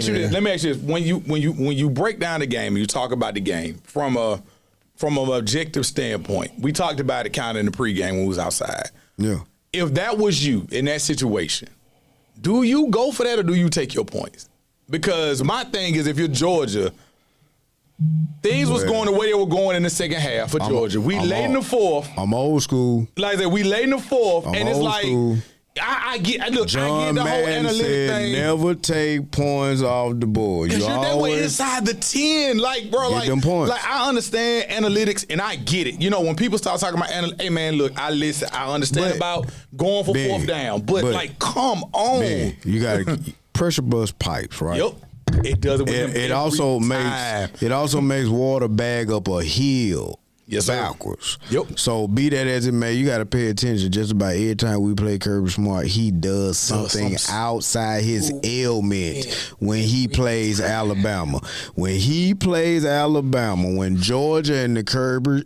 ask you this. When you break down the game and you talk about the game from an objective standpoint, we talked about it kind of in the pregame when we was outside. Yeah. If that was you in that situation, do you go for that or do you take your points? Because my thing is, if you're Georgia, things was going the way they were going in the second half for Georgia. We late in the fourth. I'm old school. Like I said, we late in the fourth, and it's like school. I get the John whole Madden analytic said, thing. never take points off the board. You that way always inside the 10, like bro, get them points. Like I understand analytics and I get it. You know, when people start talking about hey man, look, I listen, I understand about going for fourth down, but like, come on, man, you gotta pressure bust pipes, right? Yep. It does it with him it also makes water bag up a hill. Yes, sir. Backwards. Yep. So be that as it may, you got to pay attention. Just about every time we play Kirby Smart, he does something outside his element when he plays Alabama. When he plays Alabama, when Georgia and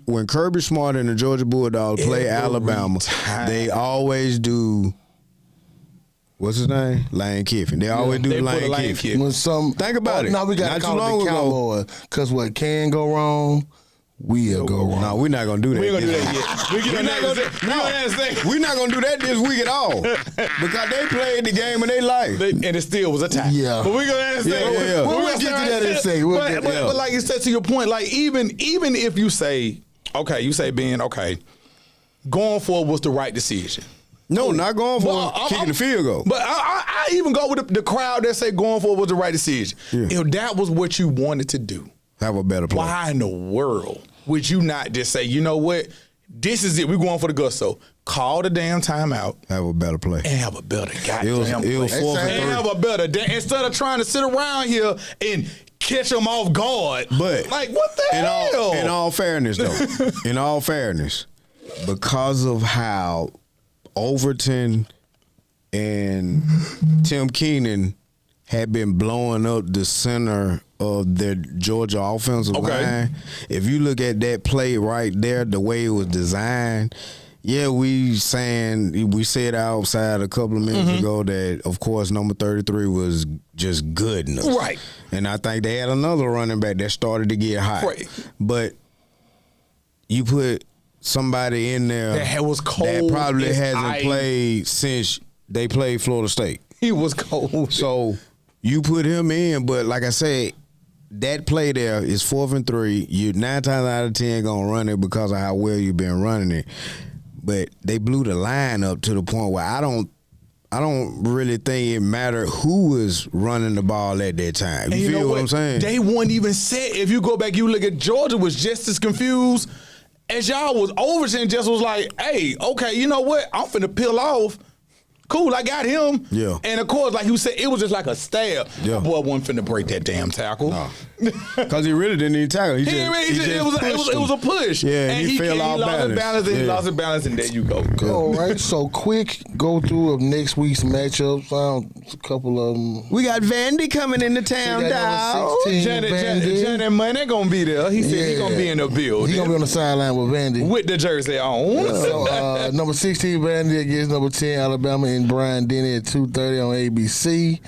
when Kirby Smart and the Georgia Bulldogs play Alabama, they always do. What's his name? Lane Kiffin. They always do Lane Kiffin. Think about it. Now we got to call it the Cowboys because what can go wrong. We'll go wrong. No, we're not gonna do that. We ain't gonna do that yet. We're not gonna do that this week at all because they played the game of their life, and it still was a tie. Yeah, but we're gonna understand. We'll get to that in a second. But like you said, to your point, like even if you say, okay, Ben, okay, going for it was the right decision. No, not going for kicking the field goal. But I even go with the crowd that say going for it was the right decision. Yeah. If that was what you wanted to do, have a better play. Why in the world would you not just say, you know what, this is it, we're going for the gusto. Call the damn timeout. Have a better play. And have a better goddamn play. It was 4 for 3. And have a better, instead of trying to sit around here and catch them off guard. But like, what the hell? In all fairness, though, because of how Overton and Tim Keenan had been blowing up the center of their Georgia offensive line. If you look at that play right there, the way it was designed, we said outside a couple of minutes ago that, of course, number 33 was just goodness. Right. And I think they had another running back that started to get hot. Right. But you put somebody in there that was cold, that probably hasn't played since they played Florida State. He was cold. So you put him in, but like I said, that play there is 4th and 3. You 9 times out of 10 gonna run it because of how well you've been running it. But they blew the line up to the point where I don't really think it mattered who was running the ball at that time. You feel what I'm saying? They weren't even set. If you go back, you look at Georgia was just as confused as y'all was. Overton just was like, hey, okay, you know what? I'm finna peel off. Cool, I got him. Yeah. And of course, like you said, it was just like a stab. Yeah. Boy wasn't finna break that damn tackle. No. Because he really didn't even tackle. It was a push. Yeah, and he fell off balance. He lost his balance, and there you go. All right, so quick go through of next week's matchups. A couple of them. We got Vandy coming into town, dog. Janet Money gonna be there. He said he's gonna be in the building. He's gonna be on the sideline with Vandy. With the jersey on. So, number 16 Vandy against number 10 Alabama in Bryant Denny at 2:30 on ABC.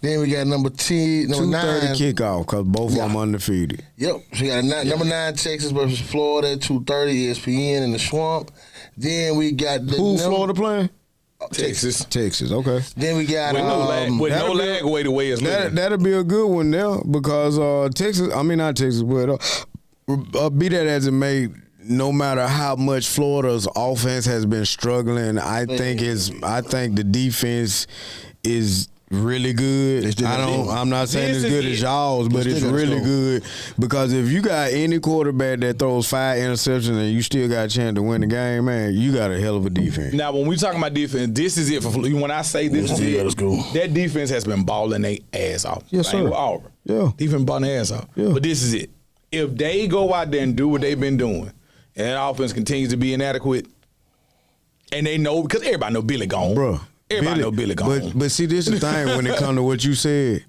Then we got number 10, number 9 kickoff because both of them undefeated. Yep. So we got number 9 Texas versus Florida at 2:30 ESPN in the Swamp. Then we got Florida playing? Texas. Okay. Then we got with no lag way the way it's looking. That'll be a good one there because Texas. I mean not Texas, but be that as it may. No matter how much Florida's offense has been struggling, I think the defense is really good. I'm not saying it's good as y'all's, but it's really good because if you got any quarterback that throws 5 interceptions and you still got a chance to win the game, man, you got a hell of a defense. Now, when we talking about defense, this is it. When I say this is it, that defense has been balling their ass off. Yes, sir. With Auburn. Yeah. Defense balling their ass off. Yeah. But this is it. If they go out there and do what they've been doing, and that offense continues to be inadequate, and they know, because everybody know Billy gone. Bro. Everybody know Billy gone. But see, this is the thing when it comes to what you said.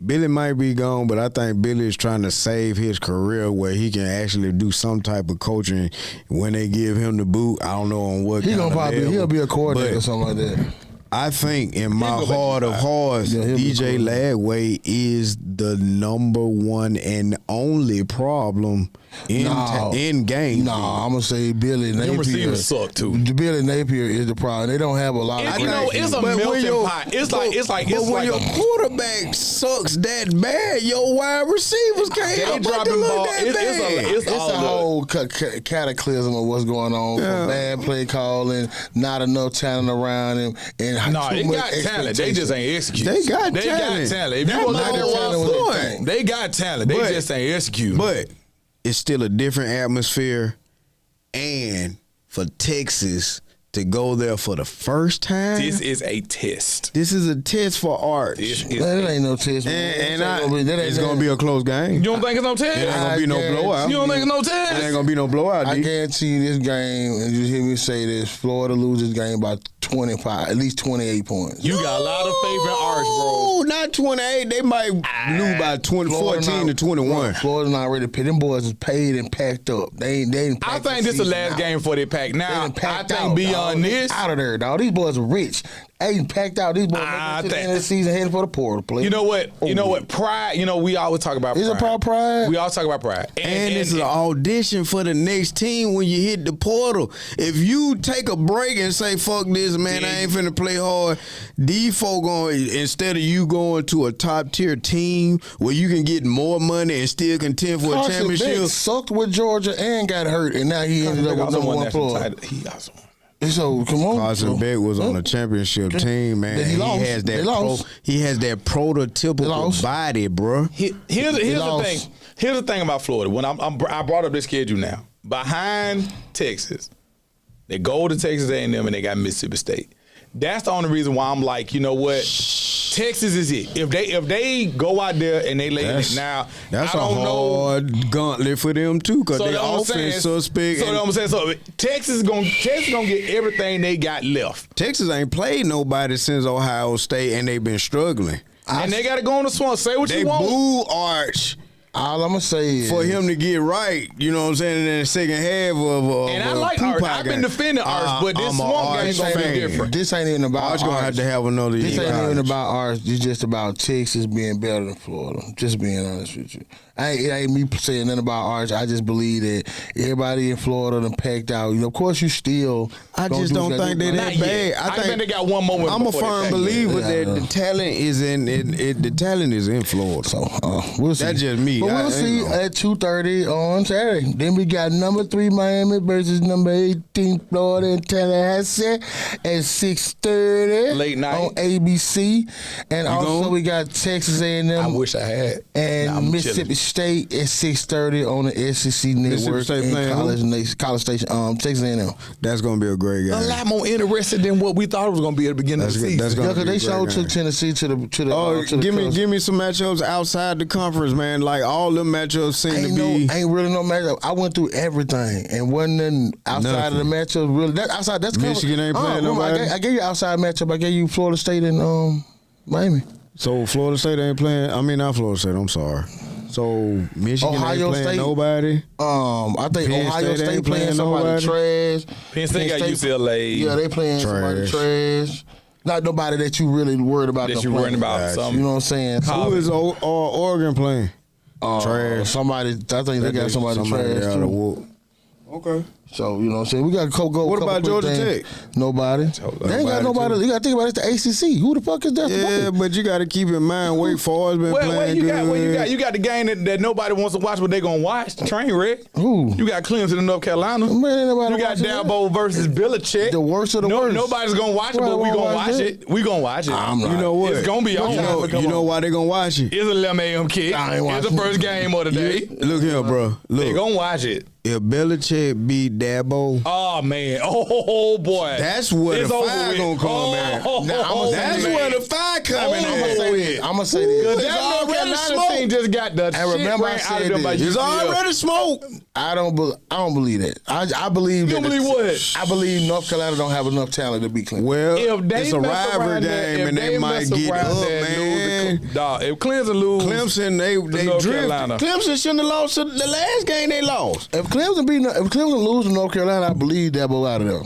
Billy might be gone, but I think Billy is trying to save his career where he can actually do some type of coaching when they give him the boot. I don't know on what he'll be a coordinator or something like that. I think in my heart of hearts, DJ Lagway is the number one and only problem in game. No, I'm gonna say Billy Napier. Them receivers suck too. Billy Napier is the problem. They don't have a lot of. It's a melting pot. It's like when your quarterback sucks that bad, your wide receivers can't help but to look that bad. It's a whole cataclysm of what's going on. From bad play calling, not enough talent around him, and they got talent. They just ain't execute. They got talent. If you look at they got talent. They just ain't execute. But it's still a different atmosphere, and for Texas to go there for the first time, this is a test. This is a test for Arch. That ain't no test, man. It's gonna be a close game. You don't think it's no test? It ain't gonna be no blowout. You don't think it's no test? It ain't gonna be no blowout. I guarantee you this game, and you hear me say this, Florida loses game by 25, at least 28 points. You got a lot of faith in Arch, bro. Not 28. They might lose by 14 to 21. Florida's not ready to pay. Them boys is paid and packed up. They ain't I think this is the last game for their pack. Now, I think beyond this, out of there, dog. These boys are rich. They ain't packed out. These boys at the end of the season heading for the portal play. You know what? Pride. We always talk about pride. Is it pride? We always talk about pride. And it's an audition for the next team when you hit the portal. If you take a break and say, fuck this, man, I ain't finna play hard, these folk instead of you going to a top tier team where you can get more money and still contend for a championship. Beck sucked with Georgia and got hurt, and now he ended up with number one Florida. He also won. So come on, Carson Beck was on a championship team, man. He has that prototypical body, bro. Here's the thing. Here's the thing about Florida. When I brought up this schedule now, behind Texas, they go to Texas A&M and they got Mississippi State. That's the only reason why I'm like, you know what? Texas is it. If they go out there and they lay it now, that's I don't a hard gauntlet for them too, because their offense suspect. So I'm saying, Texas gonna get everything they got left. Texas ain't played nobody since Ohio State, and they've been struggling. And they got to go on the Swamp. Say what you want. They boo Arch. All I'm gonna say is for him to get right, you know what I'm saying, in the second half of and I like Arch. I've been defending ours, but this swamp game's gonna be different. This ain't even about Arch gonna have to have another year. This ain't even about ours. It's just about Texas being better than Florida. Just being honest with you. It ain't me saying nothing about ours. I just believe that everybody in Florida done packed out. You know, of course, you still. I just don't think they're that bad. I think they got one more. I'm a firm believer that the talent is in the talent is in Florida. So we'll see. That's just me. But we'll see at 2:30 on Saturday. Then we got number 3 Miami versus number 18 Florida in Tallahassee at 6:30 late night on ABC. And also we got Texas A&M. I wish I had. And Mississippi State at 6:30 on the SEC Network. State and College Station. Texas A&M. That's gonna be a great game. A lot more interested than what we thought it was gonna be at the beginning of the season. That's gonna because they showed took Tennessee to the. Give me some matchups outside the conference, man. Like all the matchups seem to be. Ain't really no matchup. I went through everything and wasn't nothing outside of the matchup. Really, that's Michigan ain't playing nobody. I gave you outside matchup. I gave you Florida State and Miami. So Florida State ain't playing. I mean, not Florida State. I'm sorry. So Michigan Ohio ain't playing State, nobody. I think Penn Ohio State State playing somebody nobody. trash. Penn State got UCLA. Yeah, they playing somebody trash. Not nobody that you really worried about. That you worried about something. You know what I'm saying? Who is Oregon playing? Trash. Somebody. I think they got somebody trash too. Okay. So, you know what I'm saying? We got to go. What about Georgia Tech? Nobody. They ain't got nobody. You got to think about it. It's the ACC. Who the fuck is that? Yeah, but you got to keep in mind Wake Forest been playing good. You got the game that nobody wants to watch, but they gonna watch. The train wreck. Who? You got Clemson in North Carolina. Man, ain't nobody you got watching Dabo versus Belichick. The worst of the worst. Nobody's gonna watch it, but we gonna watch it. We gonna watch it. You know what? It's gonna be on. You know why they gonna watch it? It's a 11 a.m. kick. It's the first game of the day. Look here, bro. Look. They gonna watch it. If Belichick beat Dabo, oh man, oh boy, that's where the fire gonna come in. That's where the fire coming in. I'm gonna say this. Because that already smoke just got the shit remember ran I said out of them by it's already smoke. I don't believe that. I believe. You don't believe what? I believe North Carolina don't have enough talent to beat Clemson. Well, if they it's a rivalry game, and they might get up, man. Dog, if Clemson lose, Clemson they drift. Clemson shouldn't have lost the last game they lost. If Clemson lose to North Carolina, I believe Dabo out of there.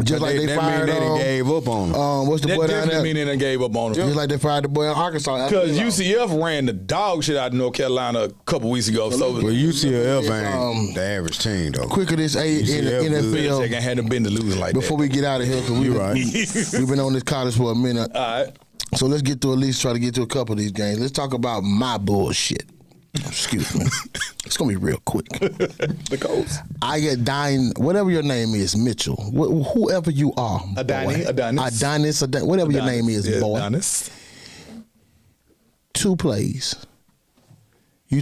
Just like they fired they gave up on him. What's the boy down there? That definitely mean they gave up on him. Just like they fired the boy in Arkansas. Because UCF ran the dog shit out of North Carolina a couple weeks ago. So well, UCF ain't the average team though. Quicker this in the NFL. Second hadn't been to losing like before that. we get out of here, because we've been on this college for a minute. All right. So let's get to at least try to get to a couple of these games. Let's talk about my bullshit. Excuse me. It's gonna be real quick. The Colts. I get dying. Whatever your name is, Mitchell. Whoever you are, Adonis, whatever your name is, yeah, boy. Adonis. 2 plays. You.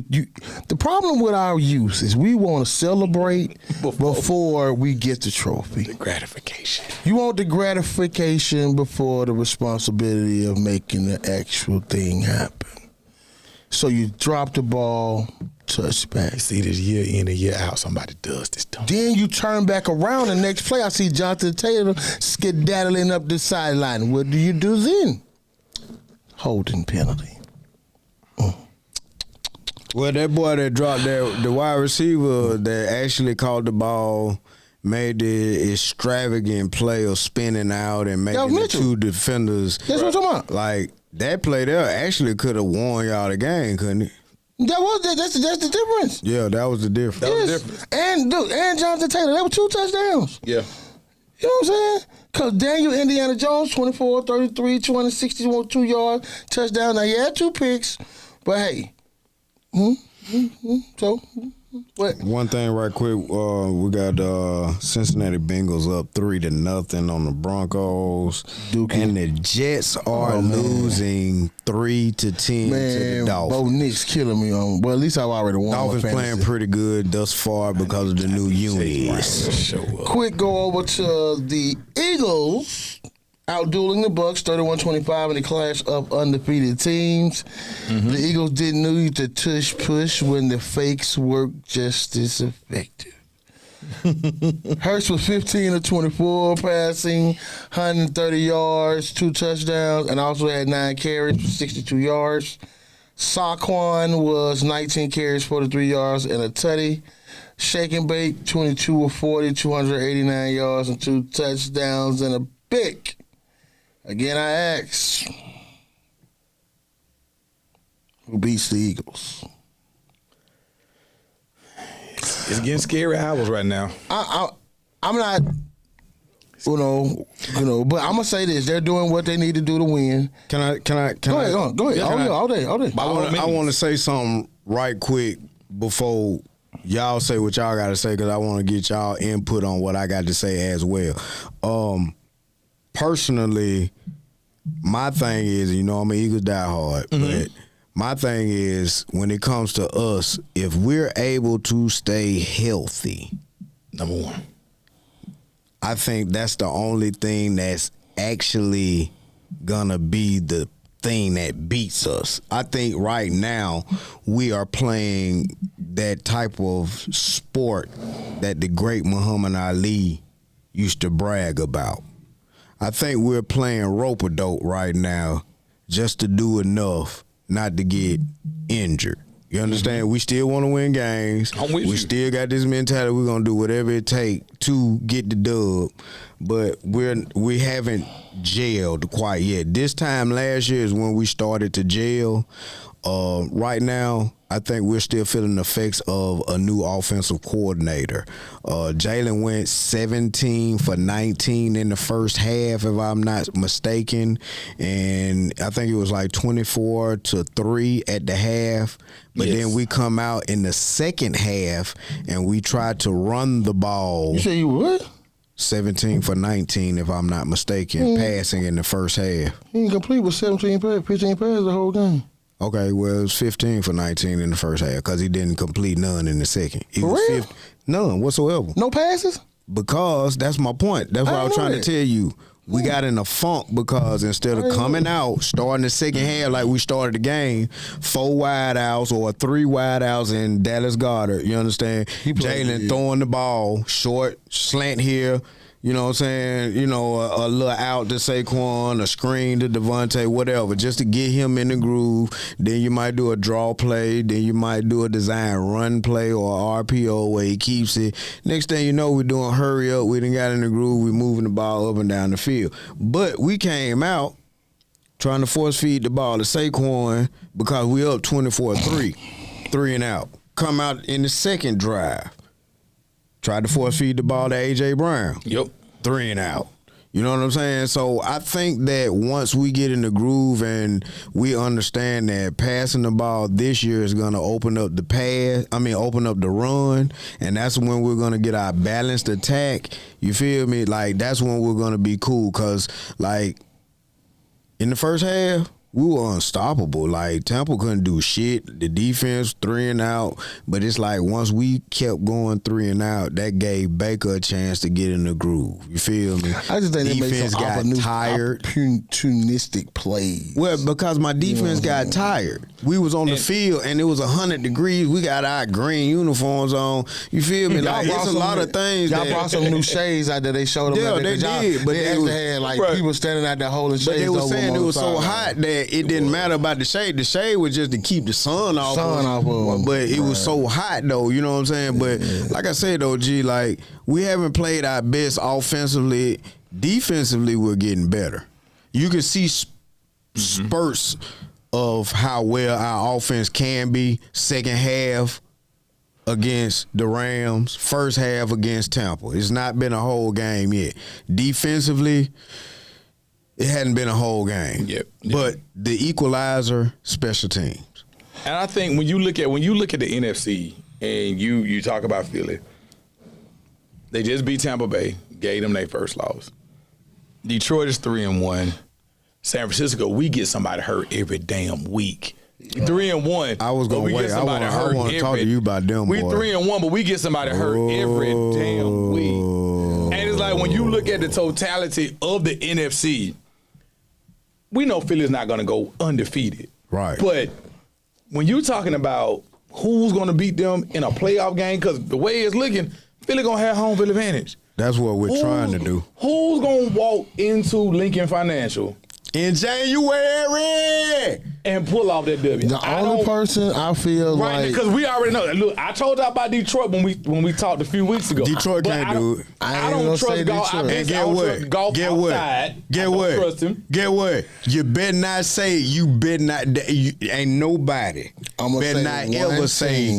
The problem with our youth is we want to celebrate before we get the trophy. The gratification. You want the gratification before the responsibility of making the actual thing happen. So you drop the ball, touchback. You see this year in and year out, somebody does this to me. Then you turn back around the next play. I see Jonathan Taylor skedaddling up the sideline. What do you do then? Holding penalty. Well, that boy that dropped the wide receiver that actually caught the ball made the extravagant play of spinning out and making the 2 defenders. That's what I'm talking about. Like, that play there actually could have won y'all the game, couldn't it? That's the difference. Yeah, that was the difference. That was the difference. And Jonathan Taylor, that were 2 touchdowns. Yeah. You know what I'm saying? Because Daniel Indiana Jones, 24, 33, 20, 61, 2 yards, touchdown. Now, he had 2 picks, but hey. So, what? One thing right quick, we got Cincinnati Bengals up 3-0 on the Broncos. Dookie. And the Jets are losing 3-10 to the Dolphins. Bo Nick's killing me on. Well, at least I've already won. Dolphins playing pretty good thus far because of the new unis. Quick go over to the Eagles. Outdueling the Bucs 31-25 in the clash of undefeated teams. Mm-hmm. The Eagles didn't need to tush push when the fakes worked just as effective. Hurts was 15 of 24 passing, 130 yards, 2 touchdowns, and also had 9 carries for 62 yards. Saquon was 19 carries, 43 yards, and a tutty. Shake and bake, 22 of 40, 289 yards and 2 touchdowns and a pick. Again, I ask, who beats the Eagles? It's getting scary hours right now. I'm not, but I'm gonna say this: they're doing what they need to do to win. Go ahead. All day. I want to say something right quick before y'all say what y'all got to say, because I want to get y'all input on what I got to say as well. Personally, my thing is, I'm an Eagles diehard, but my thing is, when it comes to us, if we're able to stay healthy, Number one, I think that's the only thing that's actually gonna be the thing that beats us. I think right now we are playing that type of sport that the great Muhammad Ali used to brag about. I think we're playing rope-a-dope right now just to do enough not to get injured. You understand? We still want to win games. We still got this mentality. We're gonna do whatever it takes to get the dub, but we haven't gelled quite yet. This time last year is when we started to gel. Right now, I think we're still feeling the effects of a new offensive coordinator. Jalen went 17 for 19 in the first half, if I'm not mistaken, and I think it was like 24-3 at the half. But then we come out in the second half and we tried to run the ball. You say you what? 17 for 19, if I'm not mistaken, passing in the first half. He ain't complete with 15 passes the whole game. Okay, well, it was 15 for 19 in the first half because he didn't complete none in the second. For real? None whatsoever. No passes? Because that's my point. That's what I was trying to tell you. We got in a funk because instead of coming out, starting the second half like we started the game, 4 wide outs or 3 wide outs in Dallas Goedert, you understand? Jalen throwing the ball, short, slant here, you know what I'm saying? A little out to Saquon, a screen to Devontae, whatever, just to get him in the groove. Then you might do a draw play. Then you might do a design run play or RPO where he keeps it. Next thing you know, we're doing hurry up. We done got in the groove. We're moving the ball up and down the field. But we came out trying to force feed the ball to Saquon because we up 24-3, 3 and out. Come out in the second drive. Tried to force feed the ball to A.J. Brown. Yep. 3 and out. You know what I'm saying? So I think that once we get in the groove and we understand that passing the ball this year is going to open up the run, and that's when we're going to get our balanced attack. You feel me? Like, that's when we're going to be cool because, like, in the first half, we were unstoppable. Like, Temple couldn't do shit. The defense 3 and out, but it's like once we kept going 3 and out, that gave Baker a chance to get in the groove. You feel me? I just think defense got tired. Opportunistic plays. Well, because my defense got tired. We was on the field and it was 100 degrees. We got our green uniforms on. You feel me? Like, it's a lot of things. Y'all brought some new shades out there. They showed them. Yeah, they did. But they actually had like people standing out there holding shades. But they were saying it was so hot that it didn't matter about the shade. The shade was just to keep the sun off. But it was so hot though, you know what I'm saying? But like I said though, G, like, we haven't played our best offensively. Defensively, we're getting better. You can see spurts of how well our offense can be. Second half against the Rams, first half against Tampa. It's not been a whole game yet. Defensively, it hadn't been a whole game. Yep. But the equalizer, special teams. And I think when you look at the NFC and you talk about Philly, they just beat Tampa Bay, gave them their first loss. Detroit is 3-1. San Francisco, we get somebody hurt every damn week. 3-1. I was gonna wait. I want to talk to you about them. We 3-1, but we get somebody hurt every damn week. And it's like when you look at the totality of the NFC, we know Philly's not going to go undefeated. Right. But when you're talking about who's going to beat them in a playoff game, because the way it's looking, Philly going to have home field advantage. That's what we're trying to do. Who's going to walk into Lincoln Financial in January and pull off that W. The only person I feel right, like because we already know. Look, I told y'all about Detroit when we talked a few weeks ago. Detroit But can't do it. I don't trust golf. And get what? Get what? Get what? Trust him. Get what? You better not say. You better not. Ain't nobody. Better not ever say.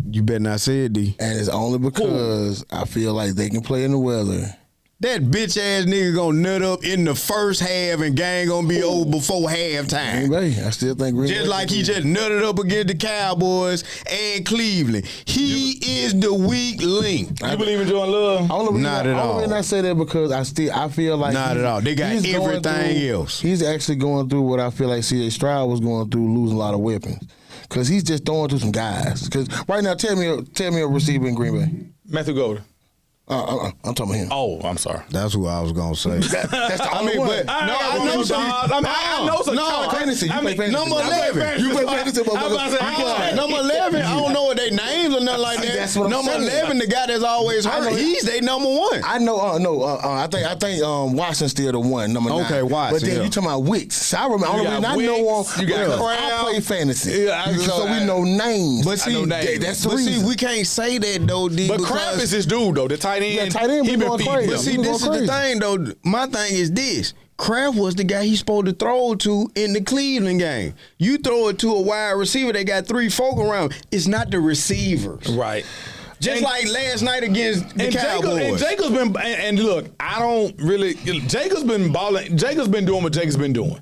You better not say it, D. And it's only because I feel like they can play in the weather. That bitch ass nigga gonna nut up in the first half and game gonna be over before halftime. Green Bay, I still think Green Bay. Just like he just nutted up against the Cowboys and Cleveland. He is the weak link. You believe in Jordan Love? Not at all. The reason I say that because I feel like not at all. They got everything else. He's actually going through what I feel like C.J. Stroud was going through, losing a lot of weapons. Because he's just throwing through some guys. Because right now, tell me a receiver in Green Bay. Matthew Golden. I'm talking about him. Oh, I'm sorry. That's who I was gonna say. That's the only one. But I know some. Fantasy. You play fantasy. Number 11. You play fantasy. Number 11. I don't know what their names or nothing like that. That's what I'm number saying. 11, the guy that's always hurt. He's their number one. I know. I think Watson's still the one. Number 9. Okay, Watson. But then you talking about Wicks. So I remember. I know him. You got I play fantasy. Yeah, so we know names. But see, that's the reason. we can't say that though, D. But Kraft is his dude though. The tight end. Yeah, tight end. He been going beating crazy. them. But see, this is the thing, though. My thing is this. Kraft was the guy he's supposed to throw to in the Cleveland game. You throw it to a wide receiver, they got 3 folk around. It's not the receivers. Right. Just like last night against the Cowboys. Jacob's been, and look, I don't really, Jacob's been balling. Jacob's been doing what Jacob's been doing.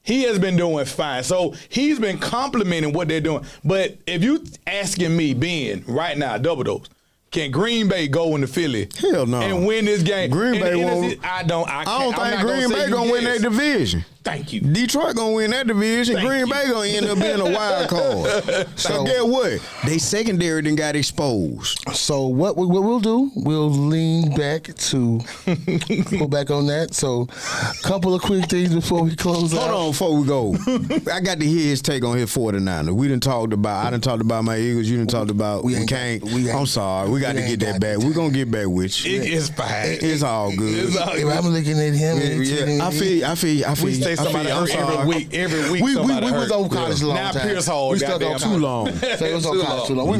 He has been doing fine. So he's been complimenting what they're doing. But if you asking me, being right now, double dose, can Green Bay go into Philly? Hell no. And win this game? Green Bay won't. I don't think Green Bay gonna win that division. Thank you. Detroit gonna win that division. Green Bay gonna end up being a wild card. So guess what? They secondary then got exposed. So what we'll do? We'll lean back to go back on that. So, couple of quick things before we close out. Hold on, before we go, I got to hear his take on his 49ers. I done talked about my Eagles. You done talked about I'm sorry. We got to get that back. We're gonna get back with you. It's fine. It's all good. If I'm looking at him, I feel. Somebody every week. We was on college a long time. Now Pierce Hall. We stuck on too long. It was on college too long. We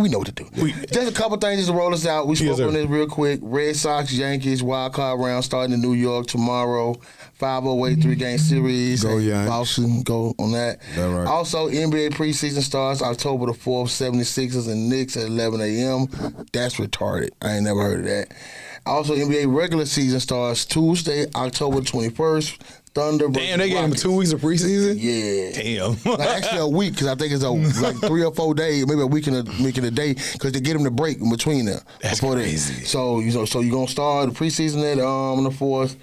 know what to do. Just a couple things just to roll us out. We spoke on this real quick. Red Sox, Yankees, wild card round starting in New York tomorrow. 508 3-game series. Go Yankees. Boston, go on that. That's right. Also, NBA preseason starts October the 4th, 76ers and Knicks at 11 a.m. That's retarded. I ain't never heard of that. Also, NBA regular season starts Tuesday, October 21st. Thunder. Damn, they gave him 2 weeks of preseason? Yeah. Damn. Actually, a week, because I think it's like 3 or 4 days, maybe a week and a day, because they get them to break in between them. That's crazy. So you're going to start the preseason on the 4th.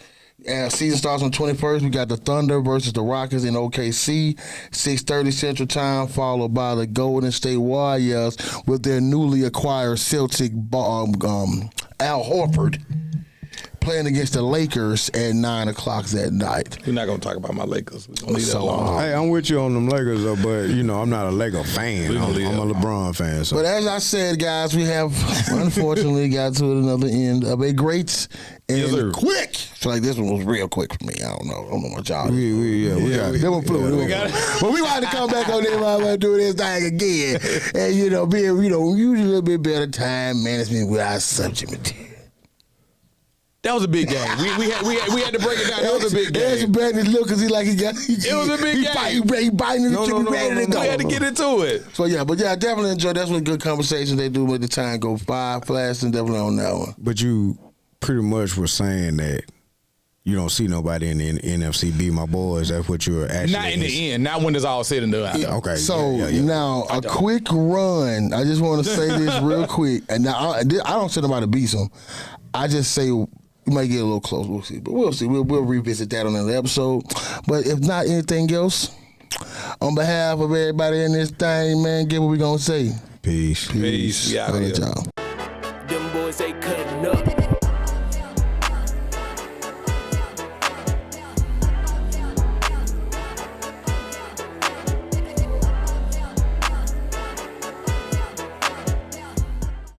Season starts on the 21st. We got the Thunder versus the Rockets in OKC, 6:30 Central Time, followed by the Golden State Warriors with their newly acquired Celtic Al Horford playing against the Lakers at 9 o'clock that night. We're not going to talk about my Lakers. We're going to leave that alone. Hey, I'm with you on them Lakers, though, but, I'm not a Laker fan. I'm a LeBron fan. So. But as I said, guys, we have unfortunately got to another end of a great and quick. So like this one was real quick for me. I don't know what y'all. We got it. But we want to come back on there and do this thing again, and being use a little bit better time management with our subject material. That was a big game. We had to break it down. That was a big game. That's bad look because it was a big game. He biting the chicken ready to go. We had to get into it. So I definitely enjoyed. That's what good conversations they do. Make the time go by fast, and definitely on that one. But you pretty much were saying that you don't see nobody in the NFC beat my boys. That's what you're actually. Not in the end. Not when it's all said and done. Yeah, okay. So now a quick run. I just want to say this real quick. And now I don't say nobody beats them. I just say. We might get a little close. We'll see. But we'll see. We'll revisit that on another episode. But if not anything else, on behalf of everybody in this thing, man, get what we going to say. Peace. Yeah. Y'all.